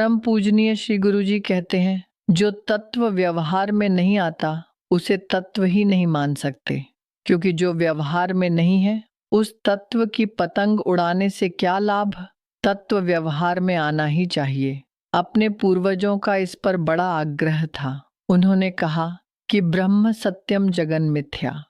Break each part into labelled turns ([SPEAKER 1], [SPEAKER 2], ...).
[SPEAKER 1] परम पूजनीय श्री गुरु जी कहते हैं, जो तत्व व्यवहार में नहीं आता उसे तत्व ही नहीं मान सकते, क्योंकि जो व्यवहार में नहीं है उस तत्व की पतंग उड़ाने से क्या लाभ। तत्व व्यवहार में आना ही चाहिए। अपने पूर्वजों का इस पर बड़ा आग्रह था। उन्होंने कहा कि ब्रह्म सत्यम जगन मिथ्या।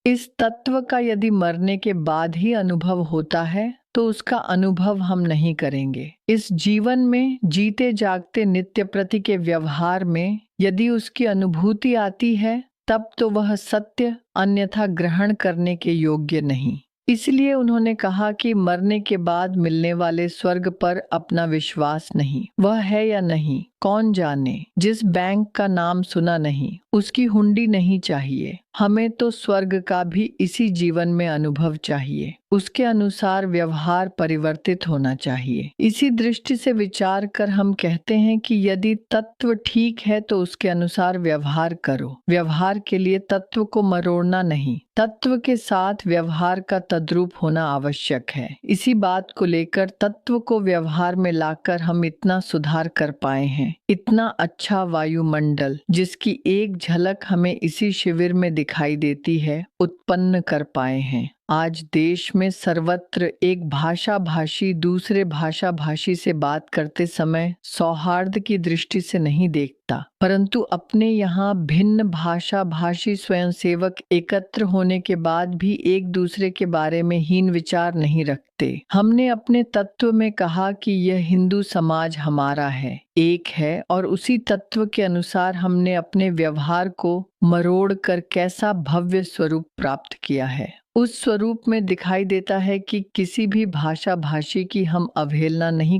[SPEAKER 1] इस तत्व का यदि मरने के बाद ही अनुभव होता है तो उसका अनुभव हम नहीं करेंगे। इस जीवन में जीते जागते नित्य प्रति के व्यवहार में यदि उसकी अनुभूति आती है तब तो वह सत्य, अन्यथा ग्रहण करने के योग्य नहीं। इसलिए उन्होंने कहा कि मरने के बाद मिलने वाले स्वर्ग पर अपना विश्वास नहीं। वह है या नहीं कौन जाने। जिस बैंक का नाम सुना नहीं उसकी हुंडी नहीं चाहिए। हमें तो स्वर्ग का भी इसी जीवन में अनुभव चाहिए। उसके अनुसार व्यवहार परिवर्तित होना चाहिए। इसी दृष्टि से विचार कर हम कहते हैं कि यदि तत्व ठीक है तो उसके अनुसार व्यवहार करो। व्यवहार के लिए तत्व को मरोड़ना नहीं, तत्व के साथ व्यवहार का तद्रूप होना आवश्यक है। इसी बात को लेकर तत्व को व्यवहार में लाकर हम इतना सुधार कर पाए हैं। इतना अच्छा वायुमंडल जिसकी एक झलक हमें इसी शिविर में दिखाई देती है, उत्पन्न कर पाए हैं। आज देश में सर्वत्र एक भाषा भाषी दूसरे भाषा भाषी से बात करते समय सौहार्द की दृष्टि से नहीं देखता, परंतु अपने यहाँ भिन्न भाषा भाषी स्वयंसेवक एकत्र होने के बाद भी एक दूसरे के बारे में हीन विचार नहीं रखते। हमने अपने तत्व में कहा कि यह हिंदू समाज हमारा है, एक है, और उसी तत्व के अनुसार हमने अपने व्यवहार को मरोड़ कर कैसा भव्य स्वरूप प्राप्त किया है। उस स्वरूप में दिखाई देता है कि किसी भी भाषा भाषी की हम अवहेलना नहीं